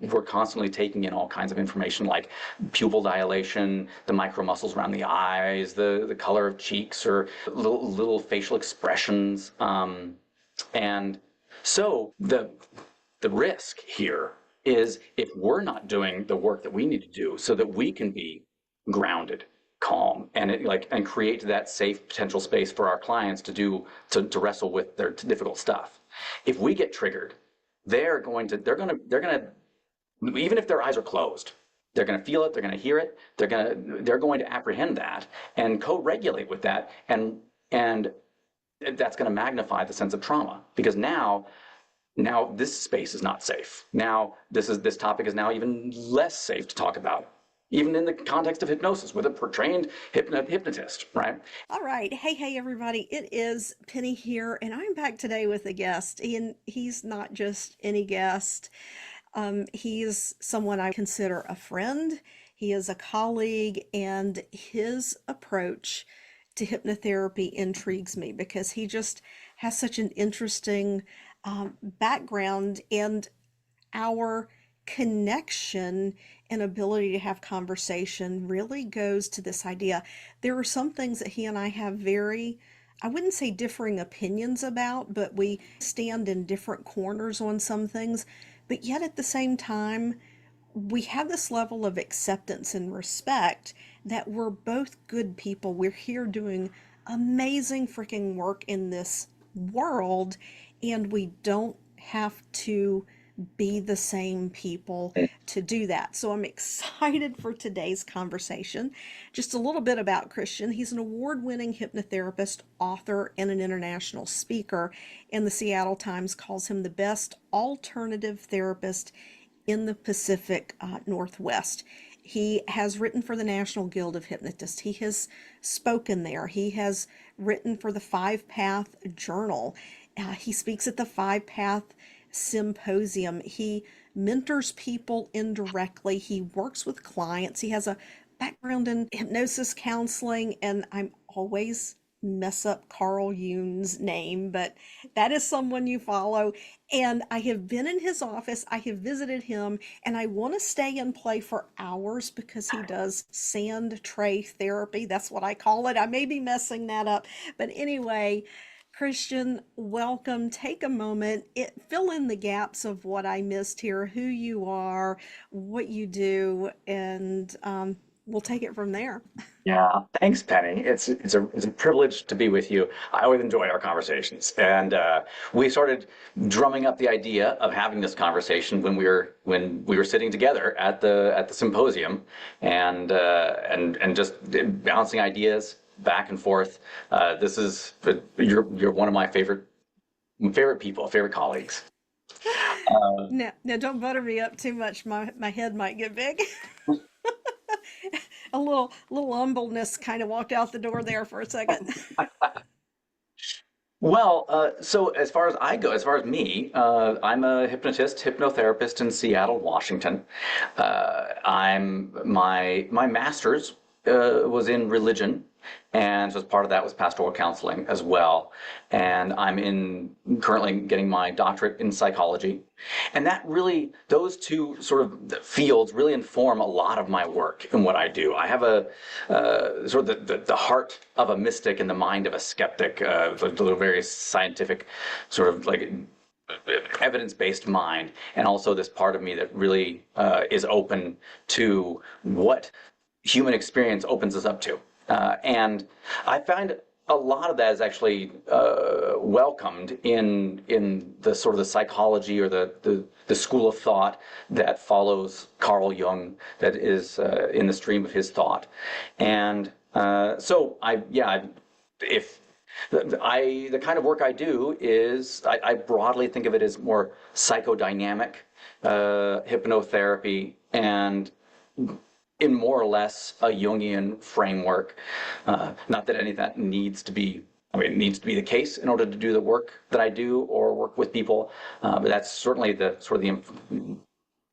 we're constantly taking in all kinds of information like pupil dilation, the micromuscles around the eyes, the color of cheeks, or little facial expressions. And so the risk here is if we're not doing the work that we need to do so that we can be grounded, calm, and and create that safe potential space for our clients to wrestle with their difficult stuff. If we get triggered, they're going to even if their eyes are closed, they're going to feel it, they're going to hear it, they're going to apprehend that and co-regulate with that, and that's going to magnify the sense of trauma, because now this space is not safe. Now this topic is now even less safe to talk about, even in the context of hypnosis with a trained hypnotist, right? All right. Hey, everybody. It is Penny here, and I'm back today with a guest. And he's not just any guest. He's someone I consider a friend. He is a colleague, and his approach to hypnotherapy intrigues me because he just has such an interesting background, and our connection and ability to have conversation really goes to this idea. There are some things that he and I have very, I wouldn't say differing opinions about, but we stand in different corners on some things. But yet at the same time, we have this level of acceptance and respect that we're both good people. We're here doing amazing freaking work in this world, and we don't have to be the same people to do that. So I'm excited for today's conversation. Just a little bit about Christian. He's an award-winning hypnotherapist, author, and an international speaker, and the Seattle Times calls him the best alternative therapist in the Pacific Northwest. He has written for the National Guild of Hypnotists. He has spoken there. He has written for the Five Path Journal. He speaks at the Five Path Symposium. He mentors people indirectly. He works with clients. He has a background in hypnosis counseling, and I'm always mess up Carl Jung's name, but that is someone you follow. And I have been in his office, I have visited him, and I want to stay and play for hours because he does sand tray therapy. That's what I call it. I may be messing that up, but anyway, Christian, welcome. Take a moment, fill in the gaps of what I missed here, who you are, what you do, and we'll take it from there. Yeah, thanks, Penny. It's a privilege to be with you. I always enjoy our conversations, and we started drumming up the idea of having this conversation when we were sitting together at the symposium, and just bouncing ideas back and forth. You're one of my favorite people, favorite colleagues. Now don't butter me up too much. My head might get big. A little humbleness kind of walked out the door there for a second. Well, so as far as I go, as far as me, I'm a hypnotherapist in Seattle, Washington. My master's was in religion, and so as part of that was pastoral counseling as well. And currently getting my doctorate in psychology. And those two sort of fields really inform a lot of my work and what I do. I have a sort of the heart of a mystic and the mind of a skeptic, the very scientific sort of like evidence-based mind, and also this part of me that really is open to what human experience opens us up to. And I find a lot of that is actually welcomed in the sort of the psychology or the school of thought that follows Carl Jung, that is in the stream of his thought. And so the kind of work I do is I broadly think of it as more psychodynamic hypnotherapy, and in more or less a Jungian framework. Not that any of that needs to be, it needs to be the case in order to do the work that I do or work with people, but that's certainly the sort of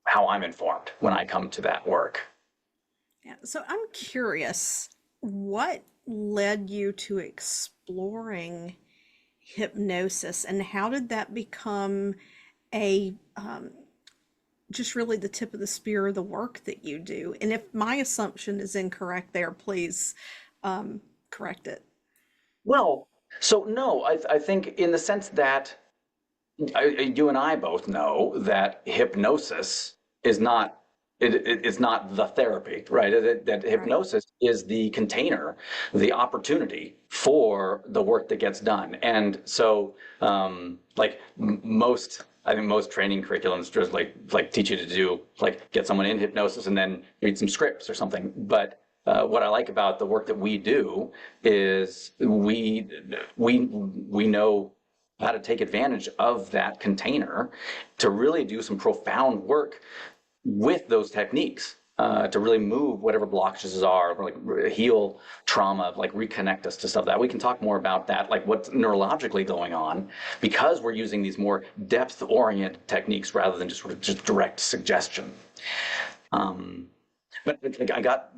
how I'm informed when I come to that work. Yeah, so I'm curious, what led you to exploring hypnosis, and how did that become a just really the tip of the spear of the work that you do. And if my assumption is incorrect there, please correct it. Well, so no, I think in the sense that you and I both know that hypnosis is not it's not the therapy, right? That Right. hypnosis is the container, the opportunity for the work that gets done. And so, like most, I think most training curriculums just like teach you to do like get someone in hypnosis and then read some scripts or something. But what I like about the work that we do is we know how to take advantage of that container to really do some profound work with those techniques to really move whatever blockages are, or like heal trauma, like reconnect us to stuff that we can talk more about that, like what's neurologically going on, because we're using these more depth-oriented techniques rather than just sort of just direct suggestion. Um, but like, I got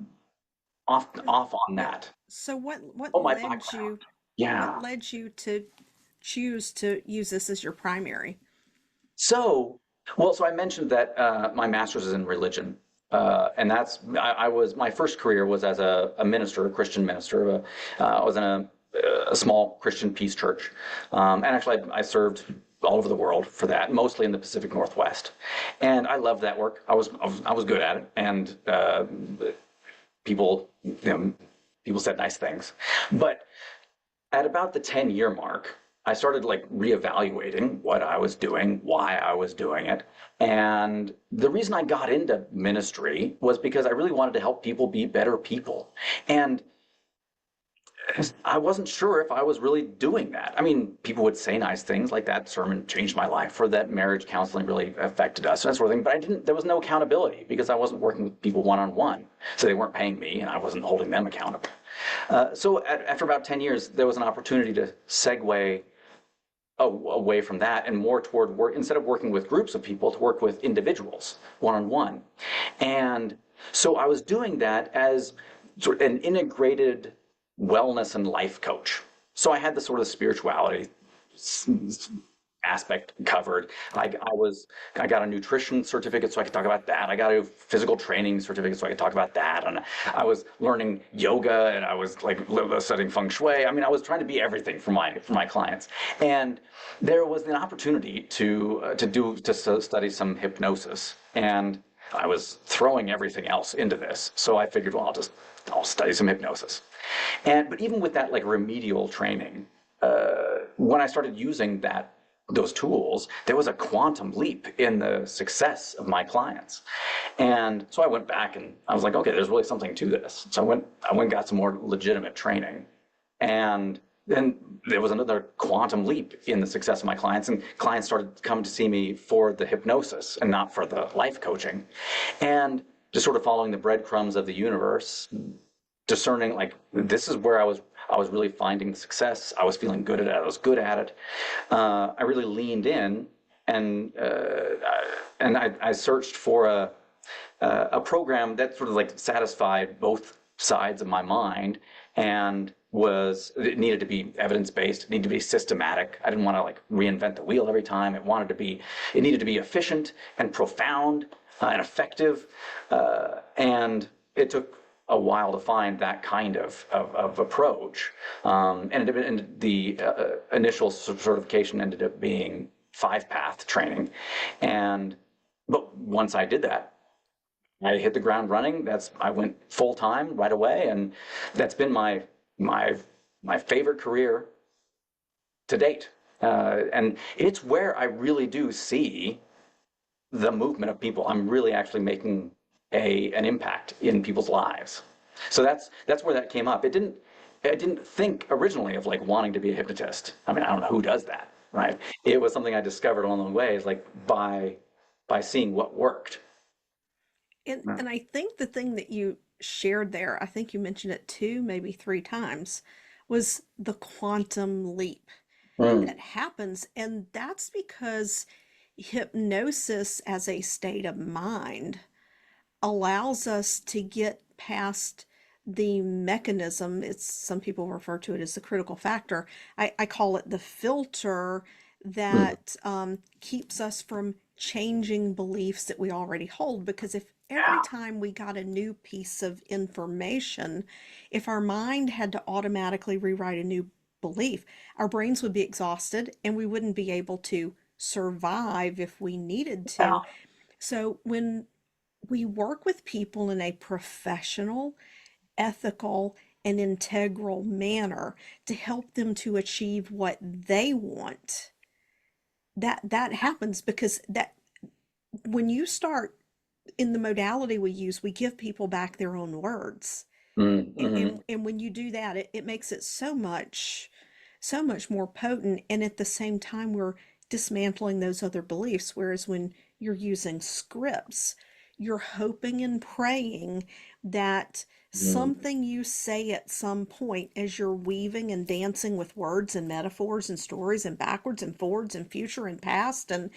off on Yeah. that. So what Oh, my led background. you what Yeah. led you to choose to use this as your primary? So, well, so I mentioned that my master's is in religion, and I was my first career was as a minister, a Christian minister. I was in a small Christian peace church, and actually I served all over the world for that, mostly in the Pacific Northwest, and I loved that work. I was good at it, and people people said nice things, but at about the 10-year mark, I started like reevaluating what I was doing, why I was doing it. And the reason I got into ministry was because I really wanted to help people be better people. And I wasn't sure if I was really doing that. I mean, people would say nice things like that sermon changed my life or that marriage counseling really affected us, that sort of thing. But there was no accountability because I wasn't working with people one on one. So they weren't paying me and I wasn't holding them accountable. After about 10 years, there was an opportunity to segue away from that and more toward work, instead of working with groups of people, to work with individuals one on one. And so I was doing that as sort of an integrated wellness and life coach. So I had the sort of spirituality aspect covered. I got a nutrition certificate so I could talk about that. I got a physical training certificate so I could talk about that. And I was learning yoga and I was like studying feng shui. I mean, I was trying to be everything for my clients. And there was an opportunity to study some hypnosis. And I was throwing everything else into this. So I figured, well, I'll study some hypnosis. But even with that like remedial training, when I started using those tools, there was a quantum leap in the success of my clients. And so I went back and I was like, okay, there's really something to this. So I went and got some more legitimate training. And then there was another quantum leap in the success of my clients, and clients started coming to see me for the hypnosis and not for the life coaching. And just sort of following the breadcrumbs of the universe, discerning like this is where I was really finding the success. I was feeling good at it. I was good at it. I really leaned in and I searched for a program that sort of like satisfied both sides of my mind and it needed to be evidence-based, it needed to be systematic. I didn't want to like reinvent the wheel every time. It needed to be efficient and profound and effective. And it took a while to find that kind of approach. And the initial certification ended up being 5-path training. But once I did that, I hit the ground running. I went full time right away, and that's been my my favorite career to date. And it's where I really do see the movement of people. I'm really actually making an impact in people's lives. So that's where that came up. I didn't think originally of like wanting to be a hypnotist. I mean, I don't know who does that, right? It was something I discovered along the way, is like by seeing what worked. And I think the thing that you shared there, I think you mentioned it two, maybe three times, was the quantum leap Mm. that happens. And that's because hypnosis as a state of mind allows us to get past the mechanism. It's some people refer to it as the critical factor. I call it the filter Mm. that keeps us from changing beliefs that we already hold. Because if every time we got a new piece of information, if our mind had to automatically rewrite a new belief, our brains would be exhausted and we wouldn't be able to survive if we needed Yeah. to. So when we work with people in a professional, ethical, and integral manner to help them to achieve what they want, that happens because that when you start in the modality we use, we give people back their own words. And, Mm-hmm. and when you do that, it makes it so much more potent. And at the same time, we're dismantling those other beliefs. Whereas when you're using scripts, you're hoping and praying that something you say at some point as you're weaving and dancing with words and metaphors and stories and backwards and forwards and future and past and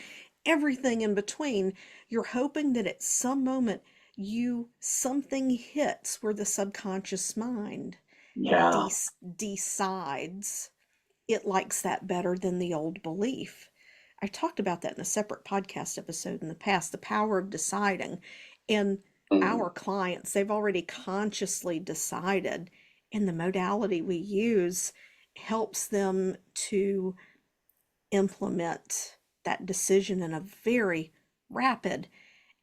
everything in between, you're hoping that at some moment you something hits where the subconscious mind Yeah. decides it likes that better than the old belief. I talked about that in a separate podcast episode in the past, the power of deciding. And Mm. our clients, they've already consciously decided, and the modality we use helps them to implement that decision in a very rapid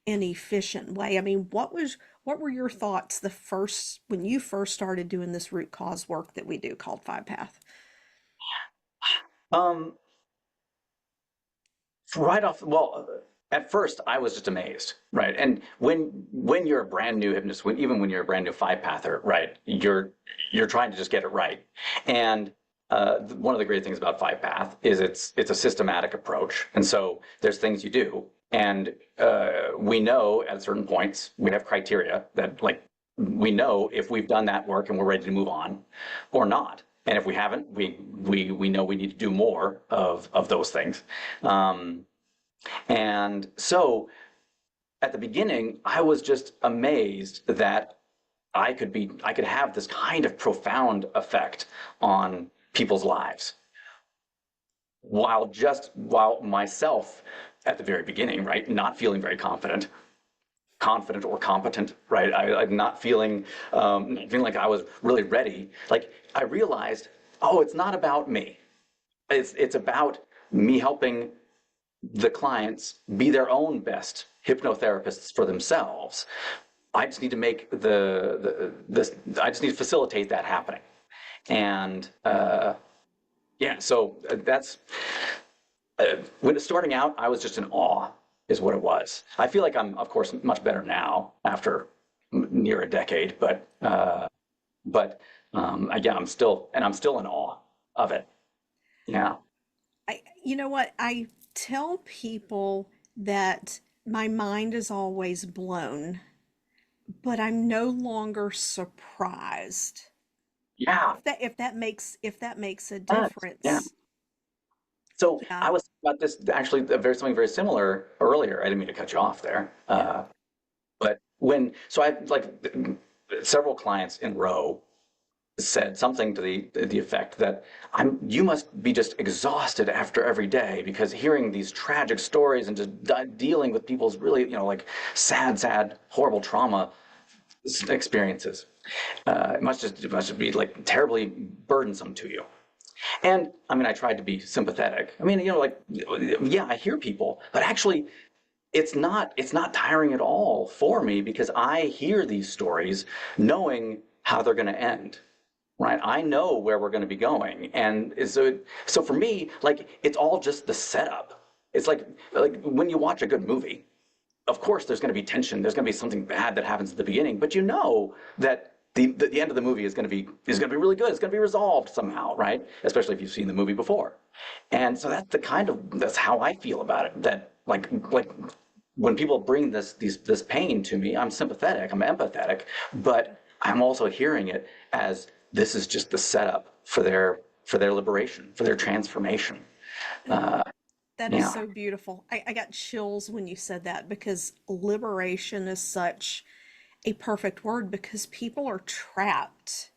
and efficient way. I mean, what were your thoughts the first when you first started doing this root cause work that we do called Five Path? Um, right off, well, at first I was just amazed, right? And when you're a brand new hypnotist, even when you're a brand new five pather, right, you're trying to just get it right. And one of the great things about five path is it's a systematic approach, and so there's things you do, and we know at certain points we have criteria that like we know if we've done that work and we're ready to move on, or not. And if we haven't, we know we need to do more of those things. Um, and so at the beginning, I was just amazed that I could have this kind of profound effect on people's lives while myself at the very beginning, right, not feeling very confident or competent, right? I'm not feeling like I was really ready. Like I realized, oh, it's not about me. It's about me helping the clients be their own best hypnotherapists for themselves. I just need to make I just need to facilitate that happening. And yeah, so that's when starting out, I was just in awe, is what it was. I feel like I'm, of course, much better now after near a decade, but again, I'm still in awe of it. Yeah. You know what? I tell people that my mind is always blown, but I'm no longer surprised. Yeah. If that makes a Yeah. difference. So Yeah. I was thinking about this actually something very similar earlier. I didn't mean to cut you off there. Yeah. But so I had like several clients in a row said something to the effect that you must be just exhausted after every day because hearing these tragic stories and just dealing with people's really, like sad, horrible trauma experiences. It must just be like terribly burdensome to you. And I mean, I tried to be sympathetic. I mean, like, yeah, I hear people, but actually, it's not tiring at all for me because I hear these stories knowing how they're going to end. Right, I know where we're going to be going, and so for me, like it's all just the setup. It's like when you watch a good movie, of course there's going to be tension, there's going to be something bad that happens at the beginning, but you know that the end of the movie is going to be really good. It's going to be resolved somehow, right? Especially if you've seen the movie before. And so that's how I feel about it. That like when people bring this pain to me, I'm sympathetic, I'm empathetic, but I'm also hearing it as this is just the setup for their liberation, for their transformation. Uh, That is yeah. so beautiful. I got chills when you said that because liberation is such a perfect word because people are trapped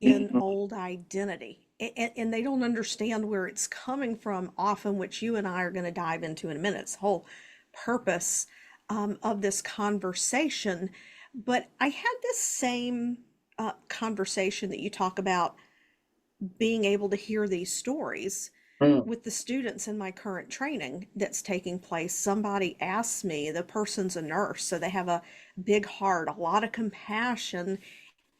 in Mhm. old identity. and they don't understand where it's coming from often, which you and I are going to dive into in a minute. It's the whole purpose of this conversation. But I had this same conversation that you talk about, being able to hear these stories Mm. with the students in my current training that's taking place. Somebody asked me, the person's a nurse, so they have a big heart, a lot of compassion,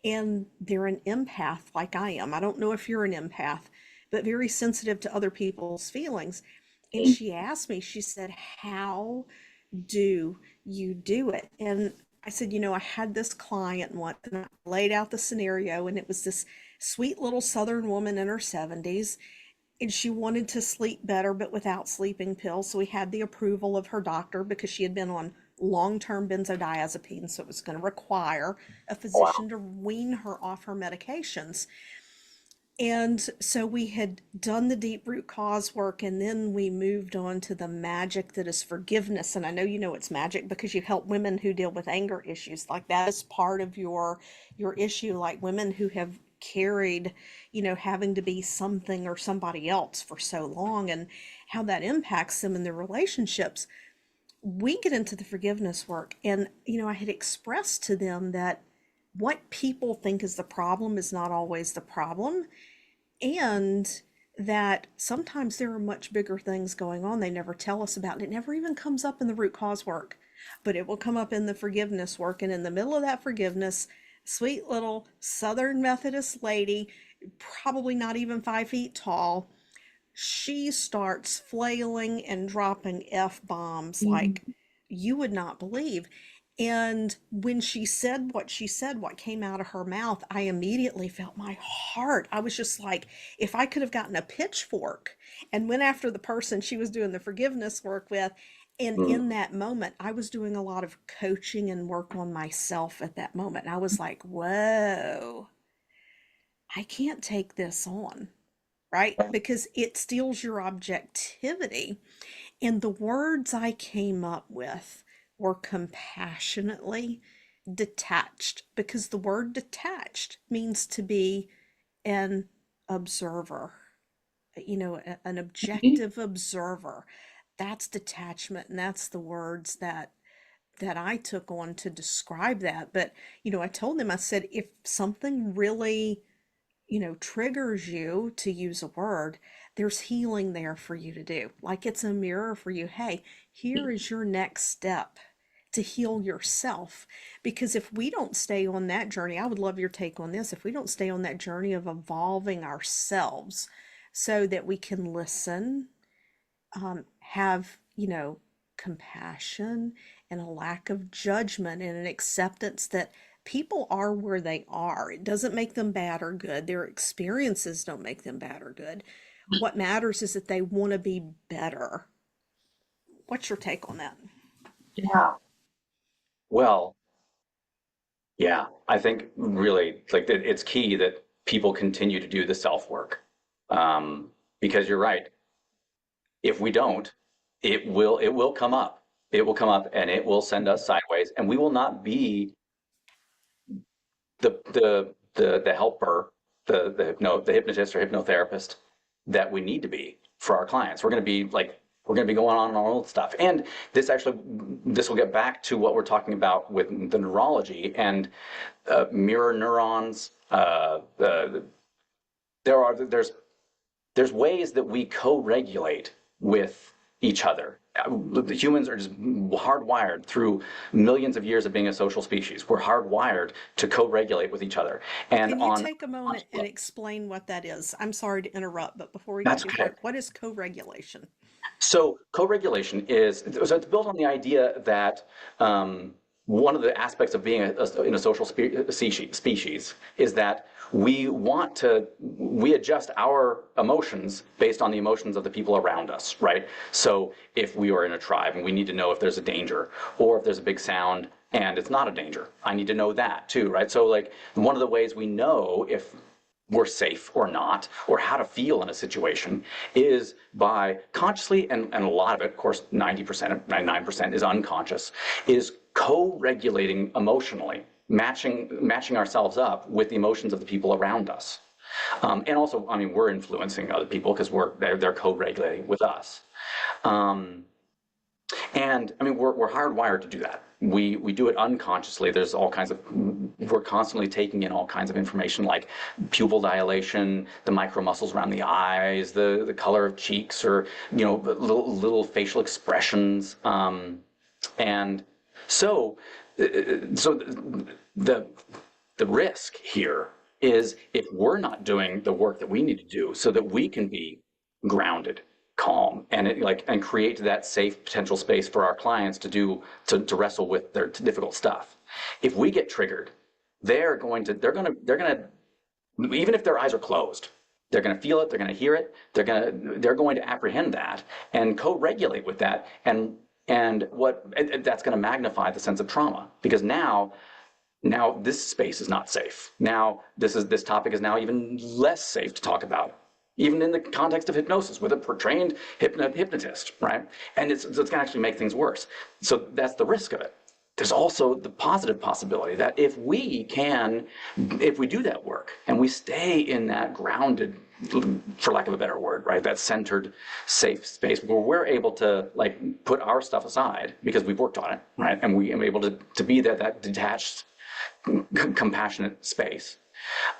and they're an empath like I am. I don't know if you're an empath, but very sensitive to other people's feelings. And she asked me, she said, how do you do it? And I said, I had this client once, and I laid out the scenario, and it was this sweet little Southern woman in her 70s, and she wanted to sleep better, but without sleeping pills. So we had the approval of her doctor because she had been on long-term benzodiazepines, so it was going to require a Wow. physician to wean her off her medications. And so we had done the deep root cause work, and then we moved on to the magic that is forgiveness. And I know you know it's magic because you help women who deal with anger issues. Like that is part of your issue, like women who have carried, having to be something or somebody else for so long, and how that impacts them in their relationships. We get into the forgiveness work, and I had expressed to them that what people think is the problem is not always the problem, and that sometimes there are much bigger things going on they never tell us about. And it never even comes up in the root cause work, but it will come up in the forgiveness work. And in the middle of that forgiveness, sweet little Southern Methodist lady, probably not even 5 feet tall, she starts flailing and dropping F bombs like you would not believe. And when she said what she said, what came out of her mouth, I immediately felt my heart. I was just like, if I could have gotten a pitchfork and went after the person she was doing the forgiveness work with. And Mm. in that moment, I was doing a lot of coaching and work on myself at that moment. And I was like, whoa, I can't take this on, right? Because it steals your objectivity. And the words I came up with were compassionately detached, because the word detached means to be an observer, an objective observer. That's detachment, and that's the words that I took on to describe that. But, I told them, I said, if something really triggers you, to use a word, there's healing there for you to do. Like it's a mirror for you. Hey, here is your next step to heal yourself. Because if we don't stay on that journey, I would love your take on this. If we don't stay on that journey of evolving ourselves so that we can listen, have, compassion and a lack of judgment and an acceptance that people are where they are. It doesn't make them bad or good. Their experiences don't make them bad or good. What matters is that they want to be better. What's your take on that? Yeah. Well, yeah, I think really like that it's key that people continue to do the self work. Because you're right. If we don't, it will come up. It will come up and it will send us sideways, and we will not be the helper, the hypnotist or hypnotherapist that we need to be for our clients. We're going to be going on our own stuff. And this will get back to what we're talking about with the neurology and mirror neurons. There's ways that we co-regulate with each other. The humans are just hardwired through millions of years of being a social species. We're hardwired to co-regulate with each other. And Can you take a moment and explain what that is? I'm sorry to interrupt, but before we get that's too okay. far, what is co-regulation? So co-regulation so it's built on the idea that one of the aspects of being in a social species is that we adjust our emotions based on the emotions of the people around us, right? So if we are in a tribe and we need to know if there's a danger or if there's a big sound and it's not a danger, I need to know that too, right? So like one of the ways we know if we're safe or not, or how to feel in a situation, is by consciously, and a lot of it, of course, 90%, 99% is unconscious, is co-regulating emotionally, matching ourselves up with the emotions of the people around us. And also, I mean, we're influencing other people because they're co-regulating with us. Um, and I mean, we're hardwired to do that. We do it unconsciously. There's all kinds of, we're constantly taking in all kinds of information like pupil dilation, the micromuscles around the eyes, the color of cheeks, or, little facial expressions. And so, so the, the risk here is if we're not doing the work that we need to do so that we can be grounded, calm, and and create that safe potential space for our clients to wrestle with their difficult stuff. If we get triggered, they're going to even if their eyes are closed, they're going to feel it, they're going to hear it, they're going to apprehend that and co-regulate with that, and that's going to magnify the sense of trauma, because now this space is not safe. Now this topic is now even less safe to talk about, even in the context of hypnosis with a trained hypnotist, right? And it's going to actually make things worse. So that's the risk of it. There's also the positive possibility that if we do that work and we stay in that grounded, for lack of a better word, right, that centered, safe space where we're able to put our stuff aside because we've worked on it, right, and we are able to be that detached, compassionate space,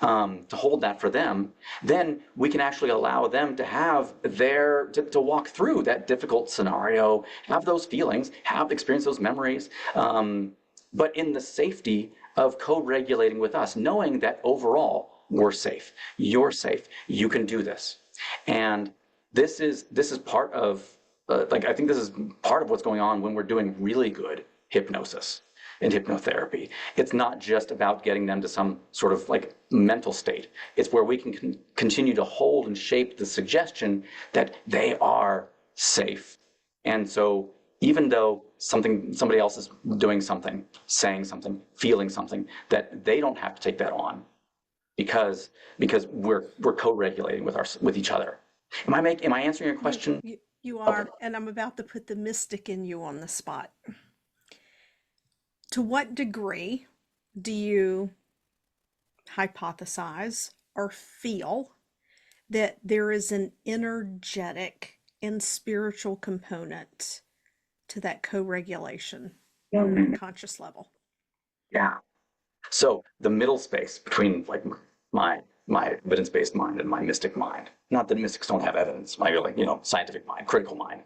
to hold that for them, then we can actually allow them to have to walk through that difficult scenario, have those feelings, experience those memories, but in the safety of co-regulating with us, knowing that overall we're safe, you're safe, you can do this. And this is part of, I think this is part of what's going on when we're doing really good hypnosis and hypnotherapy. It's not just about getting them to some sort of mental state. It's where we can continue to hold and shape the suggestion that they are safe. And so even though somebody else is doing something, saying something, feeling something, that they don't have to take that on, because we're co-regulating with each other. Am I answering your question? You Okay. are, and I'm about to put the mystic in you on the spot. To what degree do you hypothesize or feel that there is an energetic and spiritual component to that co-regulation on an unconscious level? Yeah. So the middle space between my evidence-based mind and my mystic mind. Not that mystics don't have evidence. My scientific mind, critical mind.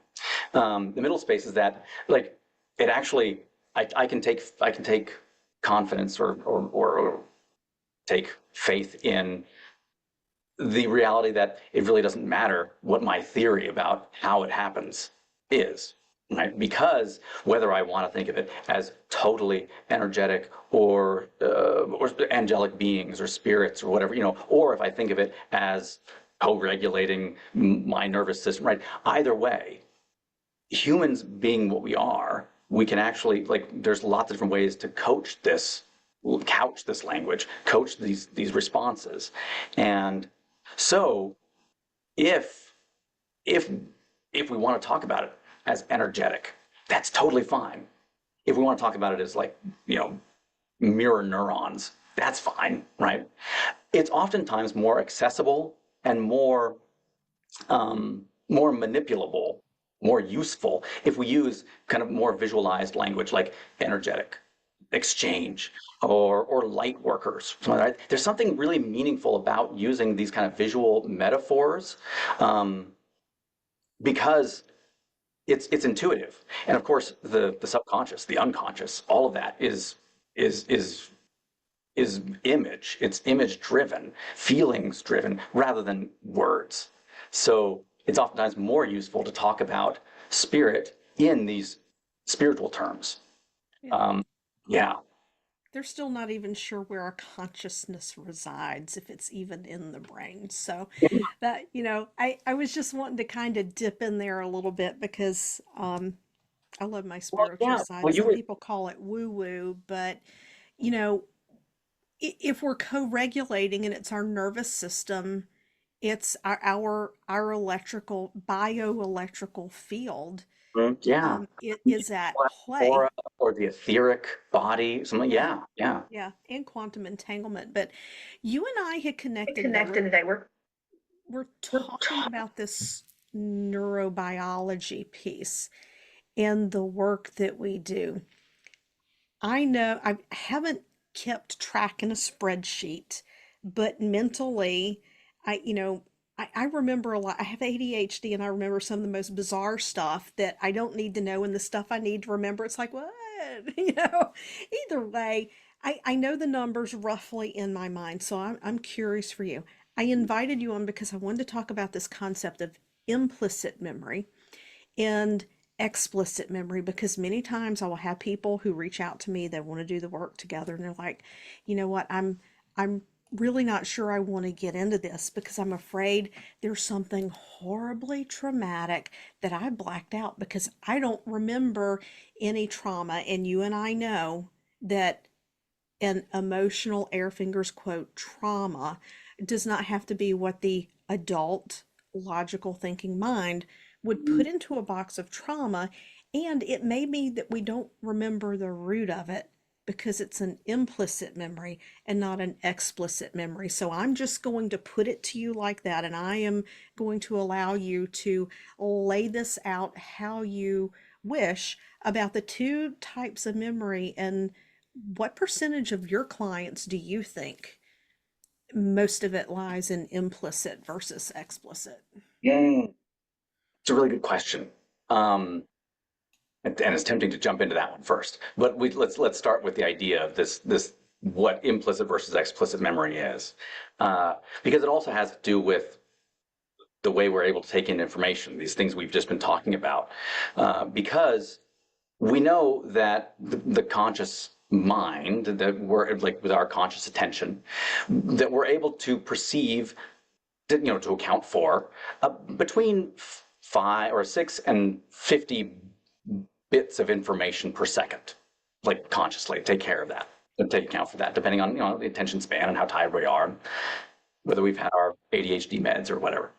The middle space is that it actually I can take confidence or take faith in the reality that it really doesn't matter what my theory about how it happens is, right? Because whether I want to think of it as totally energetic or angelic beings or spirits or whatever, or if I think of it as co-regulating my nervous system, right? Either way, humans being what we are, we can actually there's lots of different ways to couch this language, coach these responses. And so if if if we want to talk about it as energetic, that's totally fine. If we want to talk about it as mirror neurons, that's fine, right? It's oftentimes more accessible and more manipulable, more useful if we use kind of more visualized language like energetic, exchange, or light workers. There's something really meaningful about using these kind of visual metaphors, because it's intuitive. And of course, the subconscious, the unconscious, all of that is image. It's image driven, feelings driven, rather than words. So it's oftentimes more useful to talk about spirit in these spiritual terms. Yeah. Yeah. They're still not even sure where our consciousness resides, if it's even in the brain. So that, I was just wanting to kind of dip in there a little bit because I love my Well, spiritual yeah. side. Well, you Some were. people call it woo woo, but you know, if we're co-regulating and it's our nervous system, it's our electrical bioelectrical field Yeah. It is at play. Aura or the etheric body, something. Yeah, Yeah, yeah. yeah, and quantum entanglement. But you and I had connected today. Connected today. We're We're talking about this neurobiology piece and the work that we do. I know I haven't kept track in a spreadsheet, but mentally, I remember a lot. I have ADHD and I remember some of the most bizarre stuff that I don't need to know, and the stuff I need to remember, it's like, what? Either way, I know the numbers roughly in my mind, so I'm curious for you. I invited you on because I wanted to talk about this concept of implicit memory and explicit memory, because many times I will have people who reach out to me, they want to do the work together, and they're like, you know what, I'm really not sure I want to get into this because I'm afraid there's something horribly traumatic that I blacked out because I don't remember any trauma. And you and I know that an emotional air fingers quote trauma does not have to be what the adult logical thinking mind would put into a box of trauma. And it may be that we don't remember the root of it because it's an implicit memory and not an explicit memory. So I'm just going to put it to you like that, and I am going to allow you to lay this out how you wish about the two types of memory. And what percentage of your clients do you think most of it lies in implicit versus explicit? Mm, it's a really good question. Um, and it's tempting to jump into that one first. But let's start with the idea of this what implicit versus explicit memory is, because it also has to do with the way we're able to take in information, these things we've just been talking about, because we know that the conscious mind, that we're like with our conscious attention, that we're able to perceive, to account for between 5 or 6 and 50 bits of information per second, like consciously take care of that and take account for that, depending on the attention span and how tired we are, whether we've had our ADHD meds or whatever.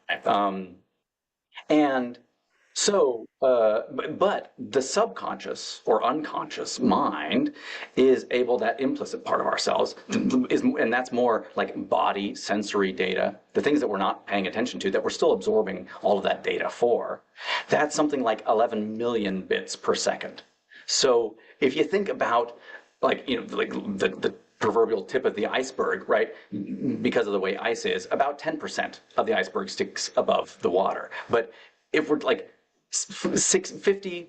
And so, but the subconscious or unconscious mind is able, that implicit part of ourselves is, and that's more like body sensory data, the things that we're not paying attention to, that we're still absorbing all of that data for. That's something like 11 million bits per second. So if you think about like, like the proverbial tip of the iceberg, right? Because of the way ice is, about 10% of the iceberg sticks above the water. But if we're like 60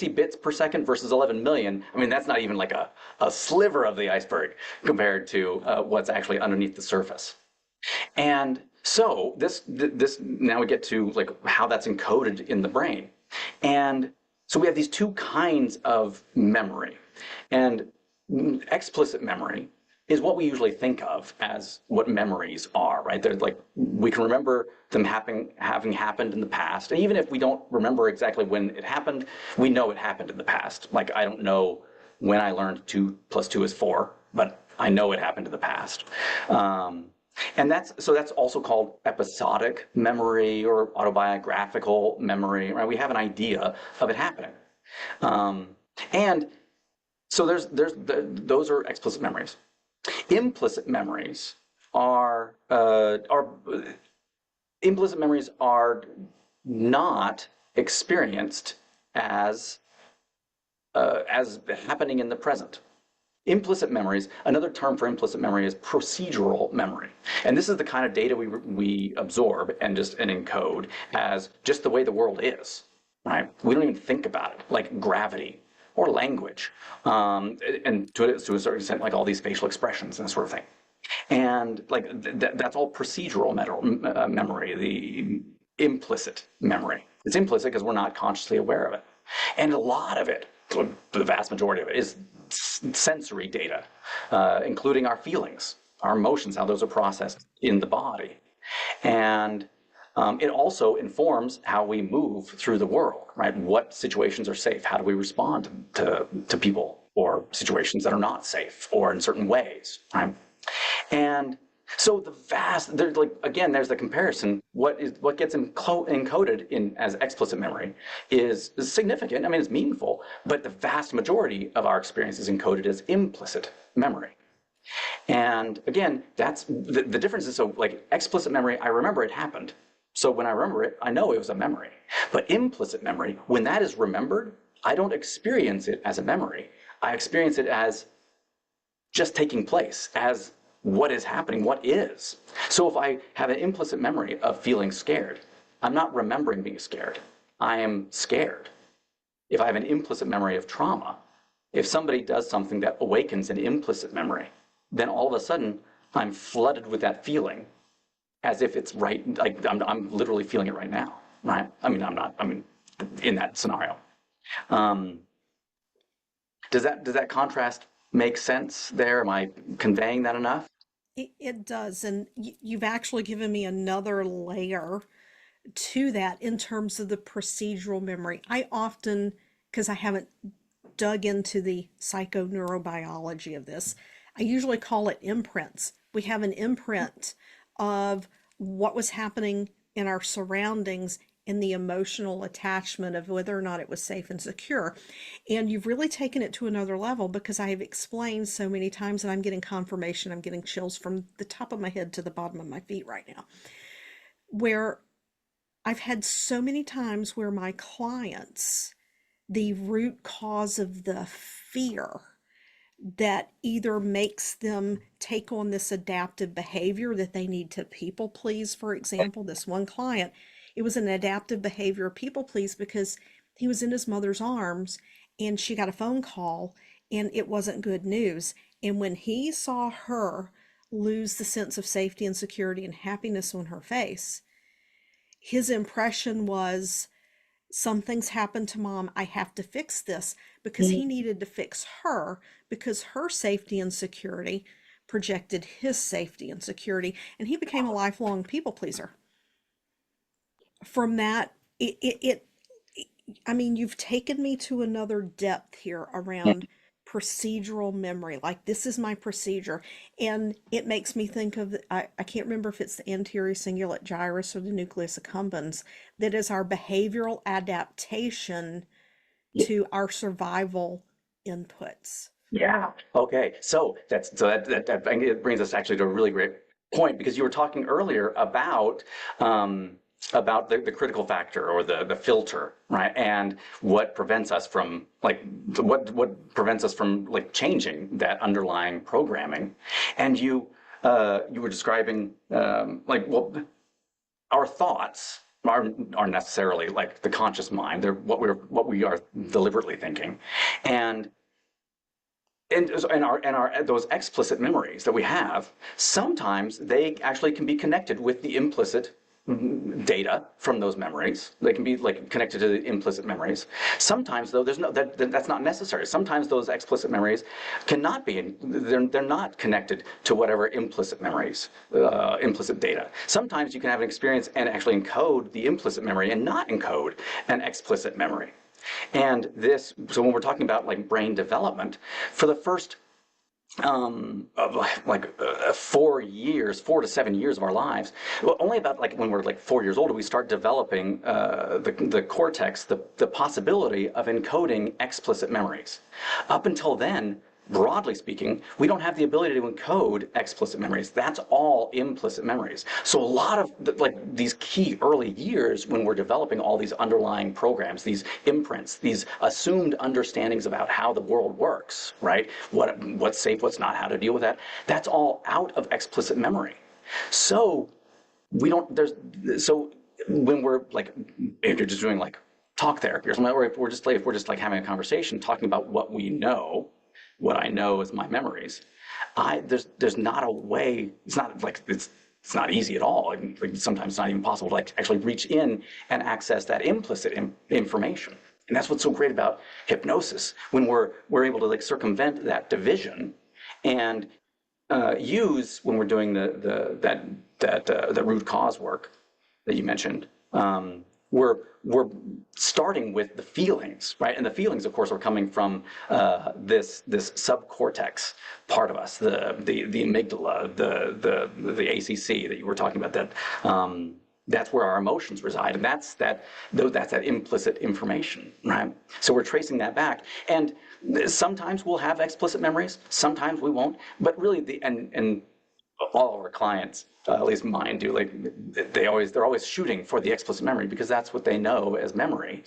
bits per second versus 11 million, I mean, that's not even like a sliver of the iceberg compared to what's actually underneath the surface. And so this now we get to like how that's encoded in the brain. And so we have these two kinds of memory. And explicit memory is what we usually think of as what memories are, right? They're like, we can remember them having happened in the past. And even if we don't remember exactly when it happened, we know it happened in the past. Like, I don't know when I learned 2 + 2 is 4, but I know it happened in the past. And that's also called episodic memory or autobiographical memory, right? We have an idea of it happening. And so those are explicit memories. Implicit memories are not experienced as happening in the present. Implicit memories, another term for implicit memory is procedural memory. And this is the kind of data we absorb and encode as just the way the world is, right? We don't even think about it, like gravity or language, and to a certain extent, like all these facial expressions and that sort of thing. And like that's all procedural memory, the implicit memory. It's implicit because we're not consciously aware of it. And a lot of it, the vast majority of it, is sensory data, including our feelings, our emotions, how those are processed in the body. And it also informs how we move through the world, right? What situations are safe? How do we respond to people or situations that are not safe or in certain ways, right? And So there's like, again, there's the comparison. What gets encoded in as explicit memory is significant. I mean, it's meaningful, but the vast majority of our experience is encoded as implicit memory. And again, that's the difference is, so like explicit memory, I remember it happened. So when I remember it, I know it was a memory. But implicit memory, when that is remembered, I don't experience it as a memory. I experience it as just taking place, as what is happening, what is. So if I have an implicit memory of feeling scared, I'm not remembering being scared. I am scared. If I have an implicit memory of trauma, if somebody does something that awakens an implicit memory, then all of a sudden I'm flooded with that feeling as if it's right, like I'm literally feeling it right now, right? I mean, in that scenario. Does that contrast make sense there? Am I conveying that enough? It does. And you've actually given me another layer to that in terms of the procedural memory. I often, because I haven't dug into the psychoneurobiology of this, I usually call it imprints. We have an imprint of what was happening in our surroundings in the emotional attachment of whether or not it was safe and secure. And you've really taken it to another level, because I have explained so many times, and I'm getting confirmation, I'm getting chills from the top of my head to the bottom of my feet right now, where I've had so many times where my clients, the root cause of the fear that either makes them take on this adaptive behavior that they need to people please. For example, this one client, it was an adaptive behavior, people please, because he was in his mother's arms and she got a phone call and it wasn't good news. And when he saw her lose the sense of safety and security and happiness on her face, his impression was, something's happened to mom. I have to fix this, because he needed to fix her, because her safety and security projected his safety and security. And he became a lifelong people pleaser. From that, I mean, you've taken me to another depth here around procedural memory. Like, this is my procedure. And it makes me think of, I can't remember if it's the anterior cingulate gyrus or the nucleus accumbens, that is our behavioral adaptation to our survival inputs. Yeah. Okay. So that brings us actually to a really great point, because you were talking earlier about the critical factor, or the filter, right? And what prevents us from like changing that underlying programming. And you were describing our thoughts aren't necessarily like the conscious mind. They're what we are deliberately thinking. And those explicit memories that we have, sometimes they actually can be connected with the implicit data from those memories. They can be like connected to the implicit memories. Sometimes, though, that's not necessary. Sometimes those explicit memories cannot be. They're not connected to whatever implicit memories, implicit data. Sometimes you can have an experience and actually encode the implicit memory and not encode an explicit memory. And so when we're talking about like brain development, for the first 4 to 7 years of our lives, well, only about like when we're like 4 years old, we start developing the cortex, the possibility of encoding explicit memories. Up until then, broadly speaking, we don't have the ability to encode explicit memories. That's all implicit memories. So a lot of these key early years, when we're developing all these underlying programs, these imprints, these assumed understandings about how the world works, right? What's safe, what's not, how to deal with that. That's all out of explicit memory. So so when we're like, if you're just doing like talk therapy or something, or if we're just like having a conversation talking about what we know, what I know is my memories, there's not a way. It's not like it's not easy at all. Like sometimes it's not even possible to like actually reach in and access that implicit information. And that's what's so great about hypnosis, when we're able to like circumvent that division and use, when we're doing the root cause work that you mentioned, we're starting with the feelings, right? And the feelings, of course, are coming from this subcortex part of us, the amygdala, the ACC that you were talking about. That's where our emotions reside, and that's that implicit information, right? So we're tracing that back, and sometimes we'll have explicit memories, sometimes we won't. But really, and all of our clients, at least mine do, like they're always shooting for the explicit memory because that's what they know as memory.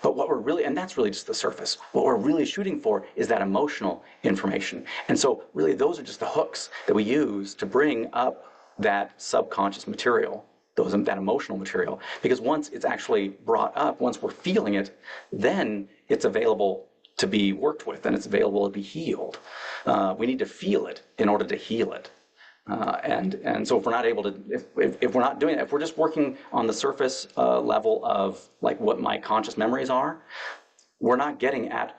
But what we're really, and that's really just the surface, what we're really shooting for is that emotional information. And so really those are just the hooks that we use to bring up that subconscious material, that emotional material, because once it's actually brought up, once we're feeling it, then it's available to be worked with and it's available to be healed. We need to feel it in order to heal it. And so if we're not able to, if we're not doing that, if we're just working on the surface level of like what my conscious memories are, we're not getting at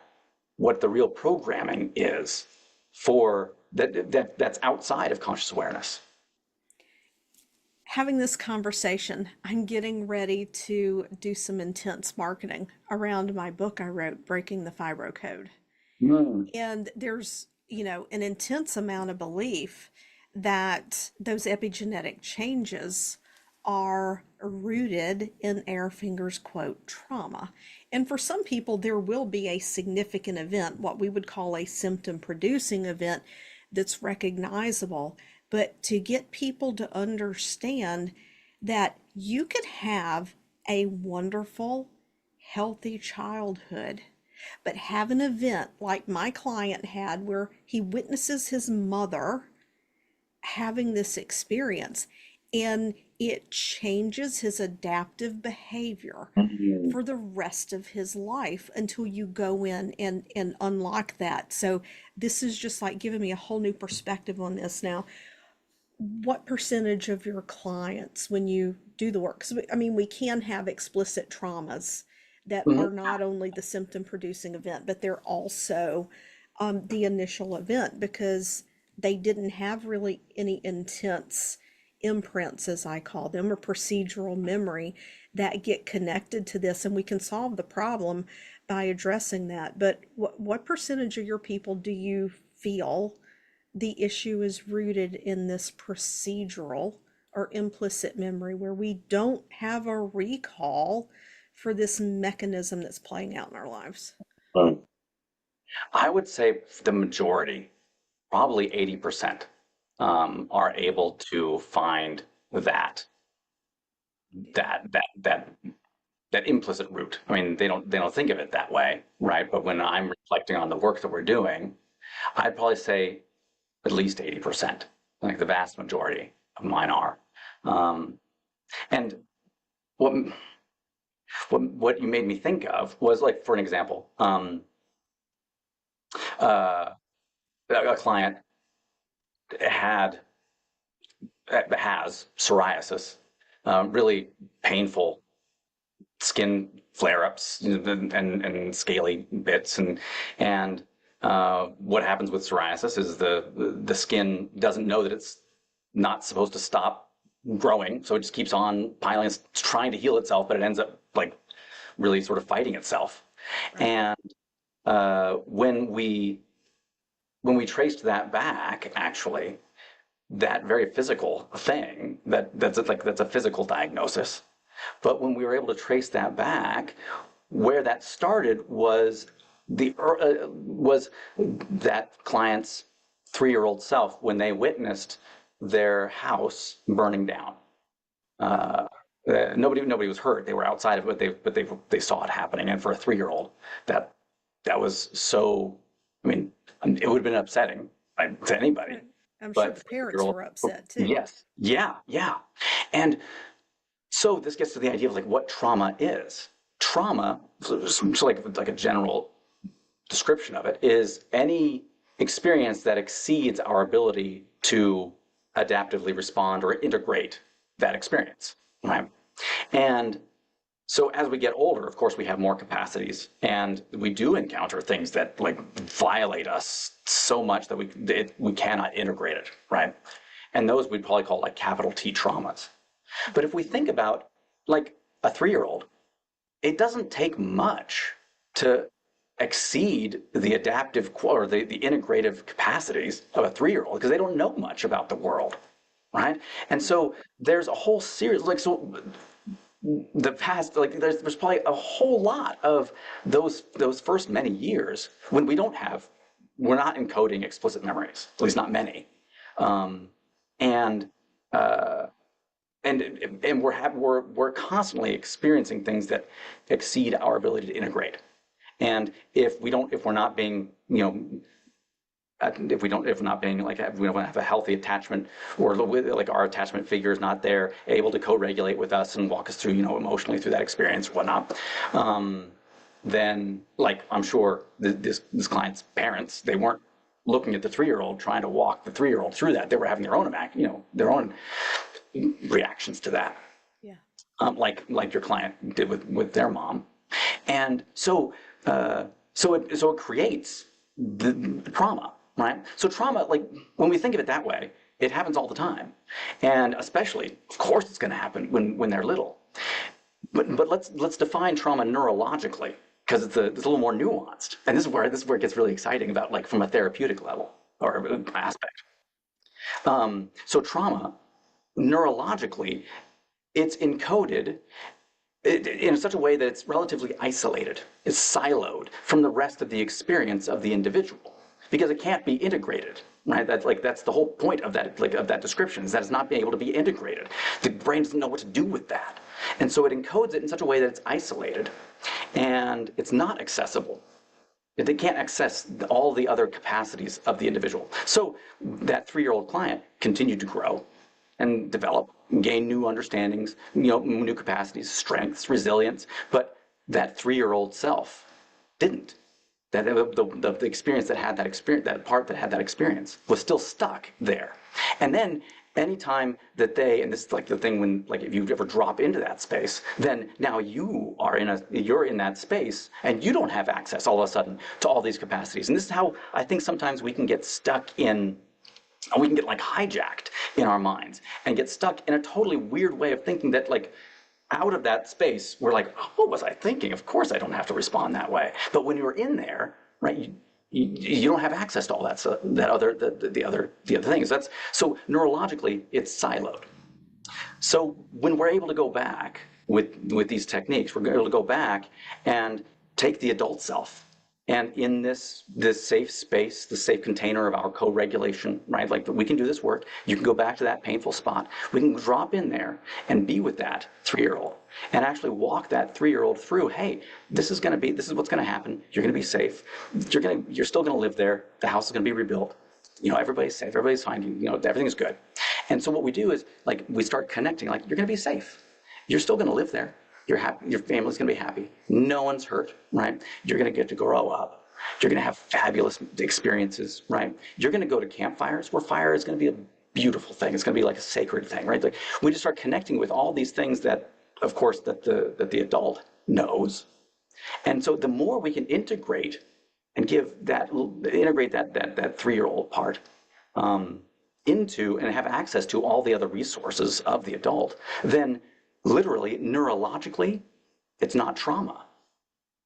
what the real programming is for that's outside of conscious awareness. Having this conversation, I'm getting ready to do some intense marketing around my book I wrote, Breaking the Fibro Code. Mm. And there's, an intense amount of belief that those epigenetic changes are rooted in Airfinger's quote, trauma. And for some people, there will be a significant event, what we would call a symptom producing event that's recognizable. But to get people to understand that you could have a wonderful, healthy childhood, but have an event like my client had where he witnesses his mother having this experience and it changes his adaptive behavior Mhm. for the rest of his life until you go in and unlock that. So this is just like giving me a whole new perspective on this now. What percentage of your clients, when you do the work, 'cause we can have explicit traumas that Mhm. are not only the symptom producing event, but they're also the initial event because they didn't have really any intense imprints, as I call them, or procedural memory that get connected to this, and we can solve the problem by addressing that. But what percentage of your people do you feel the issue is rooted in this procedural or implicit memory where we don't have a recall for this mechanism that's playing out in our lives? Mm. I would say the majority, probably 80%, are able to find that that that that that implicit root. I mean, they don't think of it that way, right? But when I'm reflecting on the work that we're doing, I'd probably say at least 80%, like the vast majority of mine are. Um, and what what you made me think of was like, for an example, uh, a client had has psoriasis, really painful skin flare-ups, and scaly bits, and what happens with psoriasis is the skin doesn't know that it's not supposed to stop growing, so it just keeps on piling. It's trying to heal itself, but it ends up like really sort of fighting itself. Right. And when we traced that back, actually, that very physical thing that's a physical diagnosis. But when we were able to trace that back, where that started was that client's 3-year-old self when they witnessed their house burning down. Uh, nobody was hurt. They were outside of it, but they saw it happening. And for a 3-year-old, that was so. I mean, it would have been upsetting, like, to anybody. Right. I'm sure But the parents 3-year-old, were upset too. yes, yeah, yeah. And so this gets to the idea of like what trauma is. Trauma, so like a general description of it, is any experience that exceeds our ability to adaptively respond or integrate that experience, right? And so as we get older, of course, we have more capacities, and we do encounter things that like violate us so much that we cannot integrate it, right? And those we'd probably call like capital T traumas. But if we think about like a 3-year-old, it doesn't take much to exceed the adaptive or the integrative capacities of a 3-year-old because they don't know much about the world, right? And so there's a whole series, like, so the past, like, there's probably a whole lot of those first many years when we're not encoding explicit memories, at least not many. Um, and uh, and we're constantly experiencing things that exceed our ability to integrate. And if we're not being, if we're not being like, we don't have a healthy attachment, or like our attachment figure is not there, able to co-regulate with us and walk us through, emotionally through that experience or whatnot, then, like, I'm sure this client's parents, they weren't looking at the 3-year-old trying to walk the 3-year-old through that. They were having their own reactions to that, Yeah. like your client did with their mom. And so it creates the trauma, right? So trauma, like, when we think of it that way, it happens all the time, and especially, of course, it's going to happen when they're little. But let's define trauma neurologically, because it's a little more nuanced, and this is where it gets really exciting about, like, from a therapeutic level or aspect. So trauma neurologically, it's encoded in such a way that it's relatively isolated. It's siloed from the rest of the experience of the individual because it can't be integrated. Right? That's the whole point of that, like, of that description, is that it's not being able to be integrated. The brain doesn't know what to do with that, and so it encodes it in such a way that it's isolated, and it's not accessible. They can't access all the other capacities of the individual. So that 3-year-old client continued to grow and develop, gain new understandings, new capacities, strengths, resilience, but that 3-year-old self didn't. That the experience that had that experience, that part that had that experience, was still stuck there. And then anytime that and this is like the thing when, like, if you ever drop into that space, then now you're in that space and you don't have access all of a sudden to all these capacities. And this is how I think sometimes we can get stuck in, we can get, like, hijacked in our minds and get stuck in a totally weird way of thinking that, like, out of that space, we're like, oh, what was I thinking? Of course I don't have to respond that way. But when you're in there, right, you don't have access to all that, so the other things. So neurologically, it's siloed. So when we're able to go back with these techniques, we're able to go back and take the adult self, and in this safe space, the safe container of our co-regulation, right? Like, we can do this work. You can go back to that painful spot. We can drop in there and be with that 3-year-old and actually walk that 3-year-old through. Hey, this is what's going to happen. You're going to be safe. You're still going to live there. The house is going to be rebuilt. Everybody's safe. Everybody's fine. Everything's good. And so what we do is, like, we start connecting. Like, you're going to be safe. You're still going to live there. You're happy. Your family's going to be happy. No one's hurt, right? You're going to get to grow up. You're going to have fabulous experiences, right? You're going to go to campfires where fire is going to be a beautiful thing. It's going to be like a sacred thing, right? Like, we just start connecting with all these things that, of course, that the adult knows. And so the more we can integrate and integrate that 3-year-old part into and have access to all the other resources of the adult, then literally, neurologically, it's not trauma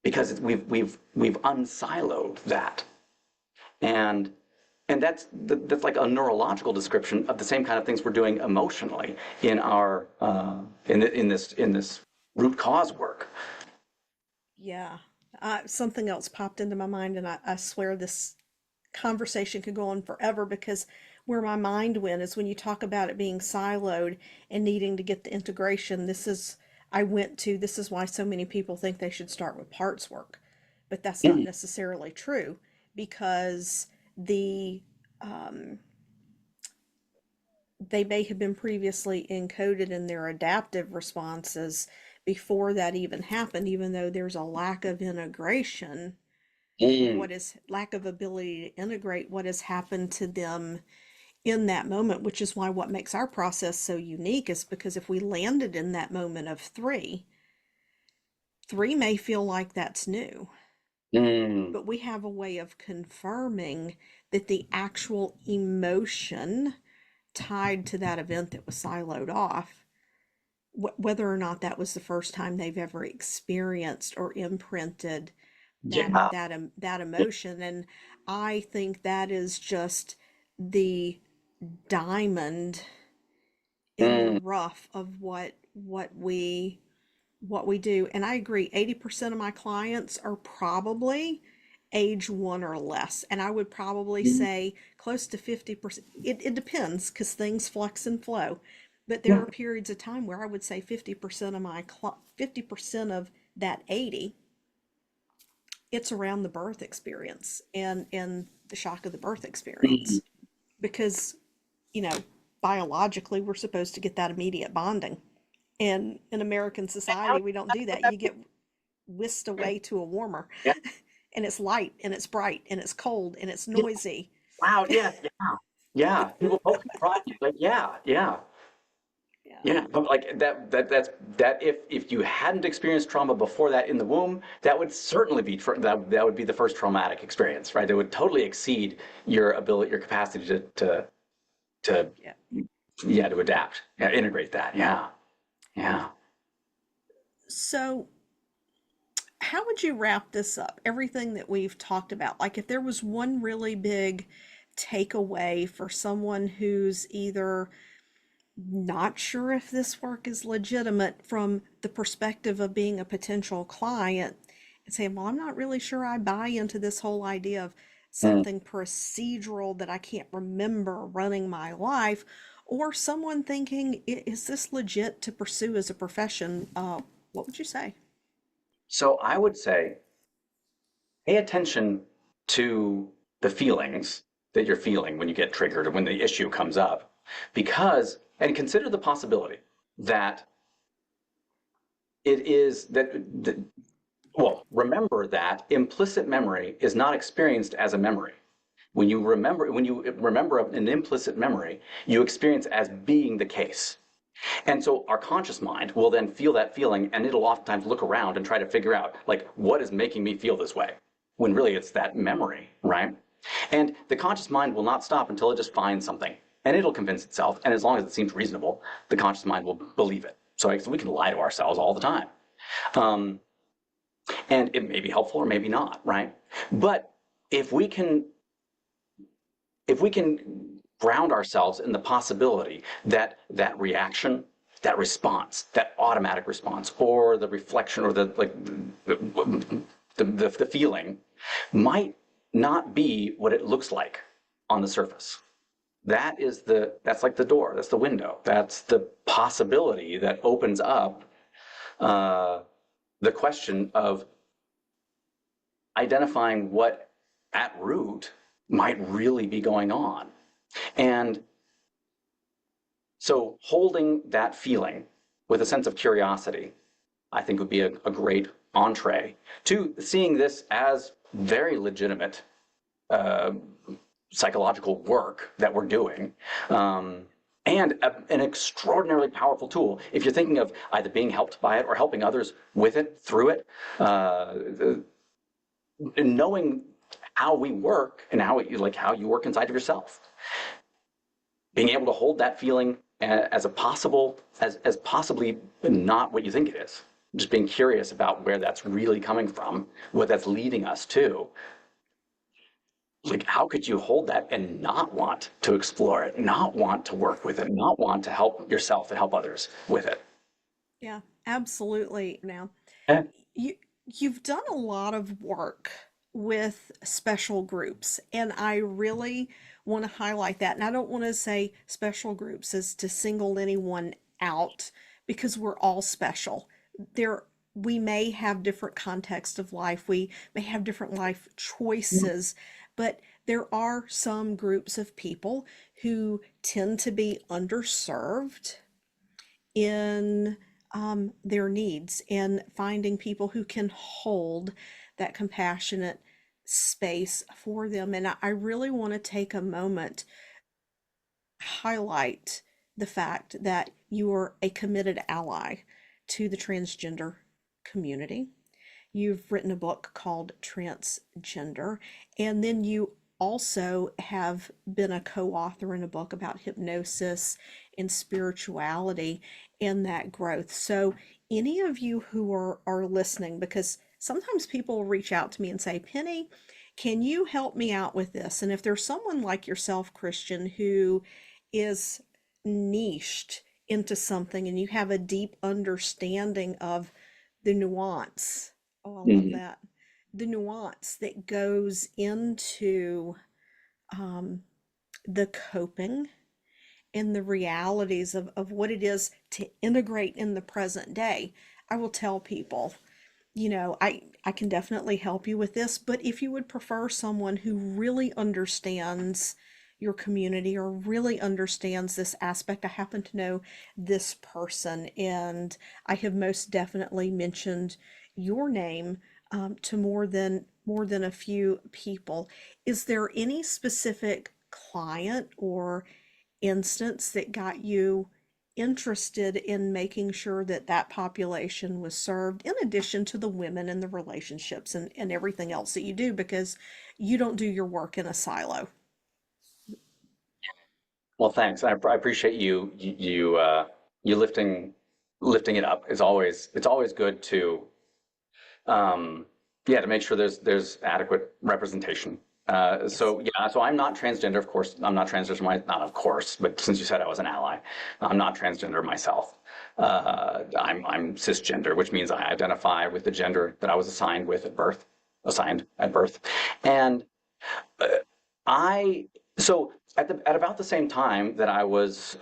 because we've unsiloed that, and that's like a neurological description of the same kind of things we're doing emotionally in our in this root cause work. Yeah. Something else popped into my mind, and I swear this conversation could go on forever because where my mind went is when you talk about it being siloed and needing to get the integration. This is why so many people think they should start with parts work, but that's not Mhm. necessarily true because they may have been previously encoded in their adaptive responses before that even happened, even though there's a lack of integration of Mm. what is lack of ability to integrate what has happened to them in that moment, which is why what makes our process so unique is because if we landed in that moment of three may feel like that's new, Mm. but we have a way of confirming that the actual emotion tied to that event that was siloed off whether or not that was the first time they've ever experienced or imprinted Yeah. that emotion. And I think that is just the diamond in the Mm, rough of what we do. And I agree, 80% of my clients are probably age one or less. And I would probably mm, say close to 50%. It depends because things flux and flow. But there yeah. are periods of time where I would say 50% of 50% of that 80, it's around the birth experience and the shock of the birth Mm. experience. Because, you know, biologically we're supposed to get that immediate bonding. And in American How, society, we don't how do would that. that You be? get whisked away to a warmer, Yeah. and it's light, and it's bright, and it's cold, and it's Yeah. noisy. Wow. Yeah. Yeah. Yeah. People poke and prod you. Like, yeah. Yeah. Yeah. Yeah, but like that if you hadn't experienced trauma before that in the womb, that would certainly be that would be the first traumatic experience, right? It would totally exceed your ability, your capacity to Yeah. yeah, to adapt, yeah, integrate that. Yeah. Yeah. So, how would you wrap this up? Everything that we've talked about, like if there was one really big takeaway for someone who's either not sure if this work is legitimate from the perspective of being a potential client and saying, well, I'm not really sure I buy into this whole idea of Mm. something procedural that I can't remember running my life, or someone thinking, is this legit to pursue as a profession? What would you say? So I would say pay attention to the feelings that you're feeling when you get triggered or when the issue comes up, because and consider the possibility that it is that well, remember that implicit memory is not experienced as a memory. When you remember an implicit memory, you experience as being the case. And so our conscious mind will then feel that feeling and it'll oftentimes look around and try to figure out, like, what is making me feel this way? When really it's that memory, right? And the conscious mind will not stop until it just finds something. And it'll convince itself. And as long as it seems reasonable, the conscious mind will believe it. So we can lie to ourselves all the time. Um, and it may be helpful or maybe not, right? But if we can if we can ground ourselves in the possibility that that reaction, that response, that automatic response, or the reflection, or the like, the feeling, might not be what it looks like on the surface. That's like the door, that's the window, that's the possibility that opens up uh, the question of identifying what at root might really be going on. And so holding that feeling with a sense of curiosity, I think would be a great entree to seeing this as very legitimate uh, psychological work that we're doing. And an extraordinarily powerful tool. If you're thinking of either being helped by it or helping others with it, through it, knowing how we work and how you work inside of yourself, being able to hold that feeling as a possible as possibly not what you think it is, just being curious about where that's really coming from, what that's leading us to. Like, how could you hold that and not want to explore it, not want to work with it, not want to help yourself and help others with it? Yeah, absolutely. Now, Eh, you you've done a lot of work with special groups, and I really want to highlight that. And I don't want to say special groups as to single anyone out because we're all special. There we may have different context of life. We may have different life choices, but there are some groups of people who tend to be underserved in their needs and finding people who can hold that compassionate space for them. And I really want to take a moment highlight the fact that you are a committed ally to the transgender community. You've written a book called Transgender, and then you also have been a co-author in a book about hypnosis and spirituality and that growth. So any of you who are listening, because sometimes people reach out to me and say, Penny, can you help me out with this? And if there's someone like yourself, Christian, who is niched into something and you have a deep understanding of the nuance, oh, I love Mhm. that, the nuance that goes into um, the coping and the realities of what it is to integrate in the present day. I will tell people, I can definitely help you with this, but if you would prefer someone who really understands your community or really understands this aspect, I happen to know this person, and I have most definitely mentioned your name to more than a few people. Is there any specific client or instance that got you interested in making sure that that population was served, in addition to the women and the relationships and everything else that you do, because you don't do your work in a silo? Well, thanks. I appreciate you lifting it up. It's always good to yeah, to make sure there's adequate representation. Yes. So I'm not transgender, of course. I'm not transgender, not of course, but since you said I was an ally, I'm not transgender myself. I'm cisgender, which means I identify with the gender that I was assigned at birth, and I so at about the same time that I was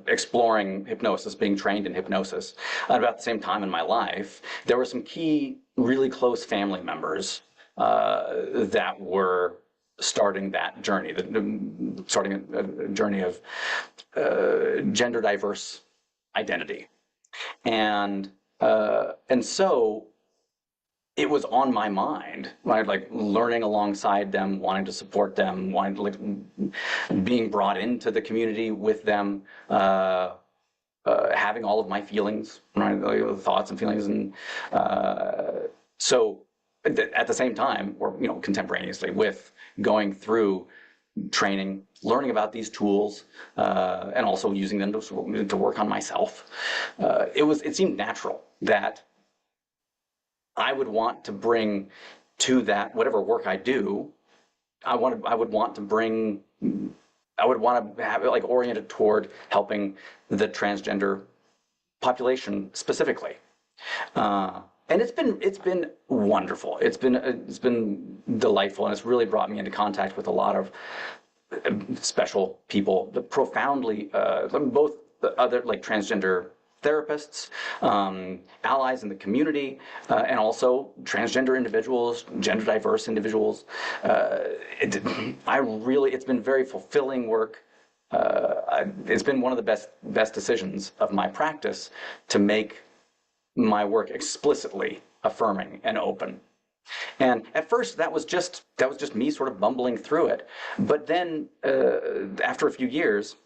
exploring hypnosis, being trained in hypnosis, at about the same time in my life, there were some key, really close family members that were starting that journey, starting a journey of gender diverse identity, and so it was on my mind, right? Like learning alongside them, wanting to support them, wanting to like being brought into the community with them, having all of my feelings, right? Like, the thoughts and feelings, and so at the same time, or contemporaneously with going through training, learning about these tools, and also using them to work on myself, it seemed natural that I would want to bring to that whatever work I do. I would want to bring. I would want to have it like oriented toward helping the transgender population specifically. And it's been wonderful. It's been delightful, and it's really brought me into contact with a lot of special people, the profoundly both the other like transgender therapists, allies in the community, and also transgender individuals, gender diverse individuals. It's been very fulfilling work. It's been one of the best decisions of my practice to make my work explicitly affirming and open. And at first, that was just me sort of bumbling through it. But then, after a few years,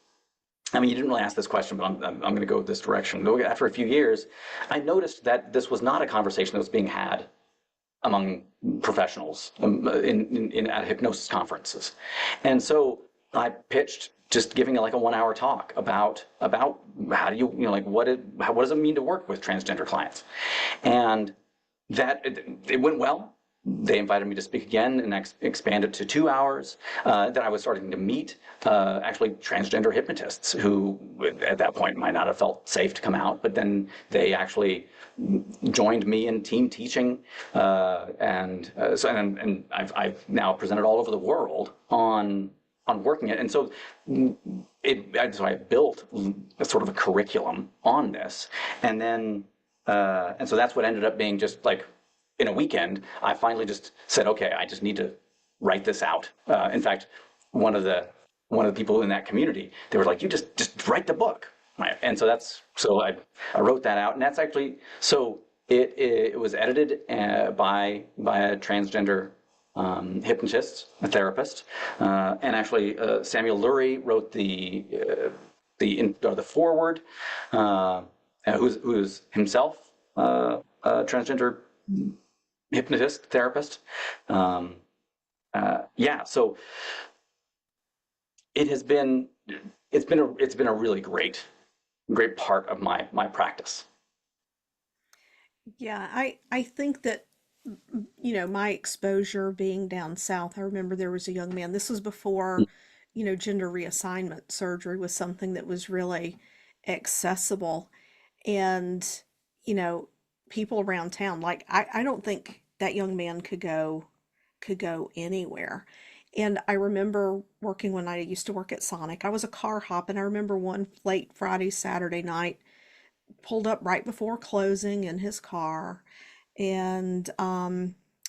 I mean, you didn't really ask this question, but I'm going to go this direction. After a few years, I noticed that this was not a conversation that was being had among professionals at hypnosis conferences, and so I pitched just giving like a 1 hour talk about how do like what does it mean to work with transgender clients, and that it went well. They invited me to speak again and expanded to 2 hours. Then I was starting to meet actually transgender hypnotists who at that point might not have felt safe to come out, but then they actually joined me in team teaching. And I've now presented all over the world on working it. And so I built a sort of a curriculum on this. And then and so that's what ended up being just like in a weekend, I finally just said, okay, I just need to write this out. In fact, one of the people in that community, they were like, you just write the book. Right? And so I wrote that out, and that's actually so it was edited by a transgender hypnotist, a therapist, and actually Samuel Lurie wrote the foreword, who's himself a transgender hypnotist, therapist, Yeah, so it has been it's been a really great part of my practice. Yeah, I think that my exposure being down south, I remember there was a young man. This was before, gender reassignment surgery was something that was really accessible. And, you know, people around town, like I don't think that young man could go anywhere. And I remember working when I used to work at Sonic. I was a car hop, and I remember one late Friday, Saturday night, pulled up right before closing in his car, and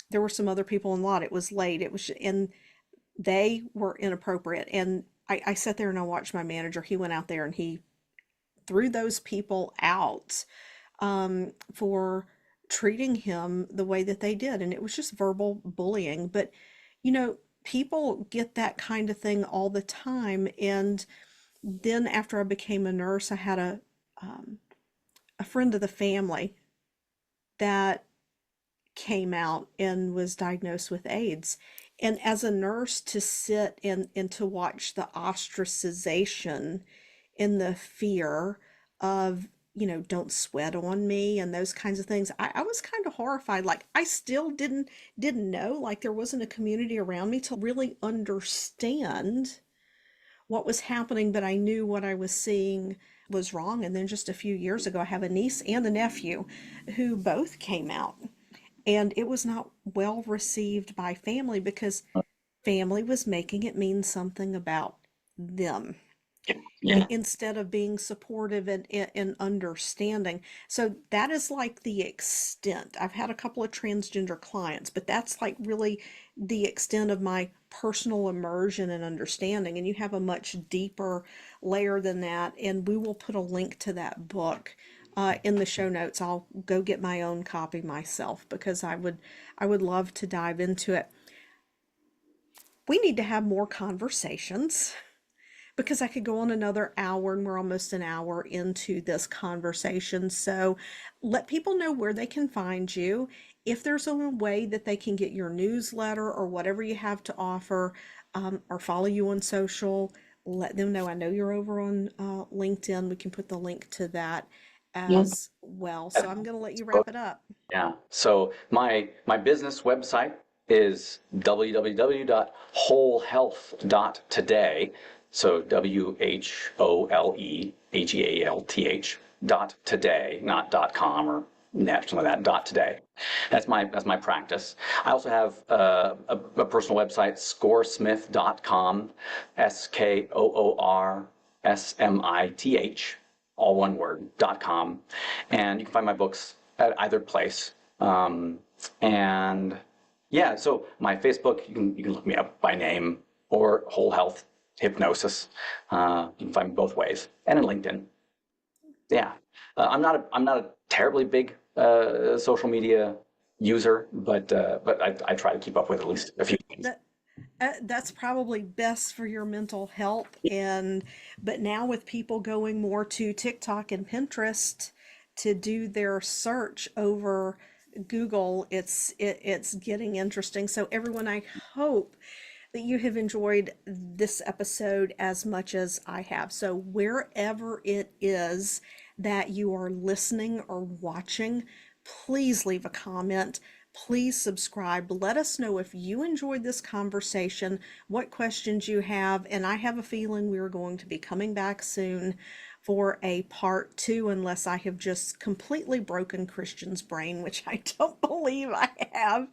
there were some other people in the lot. It was late. And they were inappropriate. And I sat there and I watched my manager. He went out there and he threw those people out for treating him the way that they did. And it was just verbal bullying. But, you know, people get that kind of thing all the time. And then after I became a nurse, I had a friend of the family that came out and was diagnosed with AIDS. And as a nurse, to sit and to watch the ostracization and the fear of, don't sweat on me and those kinds of things, I was kind of horrified. Like I still didn't know, like there wasn't a community around me to really understand what was happening, but I knew what I was seeing was wrong. And then just a few years ago, I have a niece and a nephew who both came out, and it was not well received by family because family was making it mean something about them Yeah. instead of being supportive and understanding. So that is like the extent. I've had a couple of transgender clients, but that's like really the extent of my personal immersion and understanding. And you have a much deeper layer than that. And we will put a link to that book in the show notes. I'll go get my own copy myself because I would love to dive into it. We need to have more conversations because I could go on another hour, and we're almost an hour into this conversation. So let people know where they can find you. If there's a way that they can get your newsletter or whatever you have to offer, or follow you on social, let them know. I know you're over on LinkedIn. We can put the link to that as well. So I'm going to let you wrap it up. Yeah. So my business website is www.wholehealth.today. So WHOLEHEALTH dot today, not .com or net, something like that. Dot today. That's my practice. I also have a personal website, Skoorsmith.com, SKOORSMITH, all one word, .com. And you can find my books at either place. And yeah, so my Facebook, you can look me up by name or Whole Health Hypnosis. You can find me both ways, and in LinkedIn. Yeah, I'm not a terribly big social media user, but I try to keep up with at least a few things. That that's probably best for your mental health. And but now with people going more to TikTok and Pinterest to do their search over Google, it's getting interesting. So everyone, I hope that you have enjoyed this episode as much as I have. So wherever it is that you are listening or watching, please leave a comment. Please subscribe. Let us know if you enjoyed this conversation, what questions you have, and I have a feeling we're going to be coming back soon for a part two, unless I have just completely broken Christian's brain, which I don't believe I have,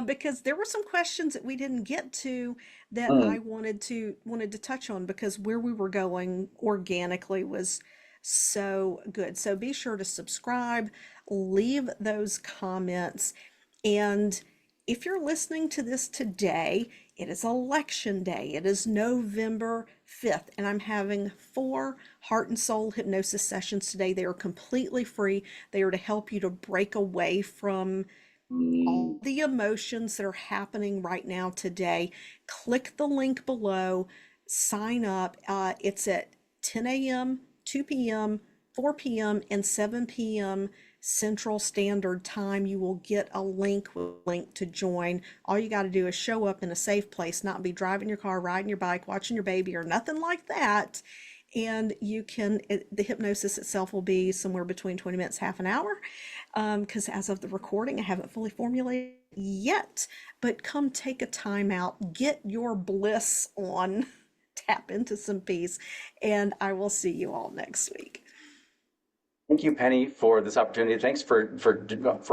because there were some questions that we didn't get to that Mm. I wanted to touch on because where we were going organically was so good. So be sure to subscribe, leave those comments, and if you're listening to this today, it is election day. It is November 5th, and I'm having 4 heart and soul hypnosis sessions today. They are completely free. They are to help you to break away from all the emotions that are happening right now today. Click the link below, sign up. It's at 10 a.m., 2 p.m., 4 p.m., and 7 p.m. Central Standard Time. You will get a link to join. All you got to do is show up in a safe place, not be driving your car, riding your bike, watching your baby, or nothing like that. And you can, the hypnosis itself will be somewhere between 20 minutes, half an hour. Because as of the recording, I haven't fully formulated yet. But come take a time out, get your bliss on, tap into some peace, and I will see you all next week. Thank you, Penny, for this opportunity. Thanks for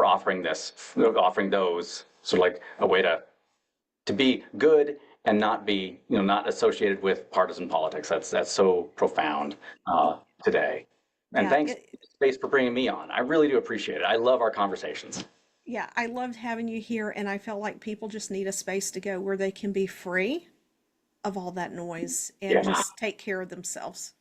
offering this, offering those, sort of like a way to be good and not be, not associated with partisan politics. That's so profound today. And Yeah, thanks, Space, for bringing me on. I really do appreciate it. I love our conversations. yeah, I loved having you here, and I felt like people just need a space to go where they can be free of all that noise and Yeah. just take care of themselves.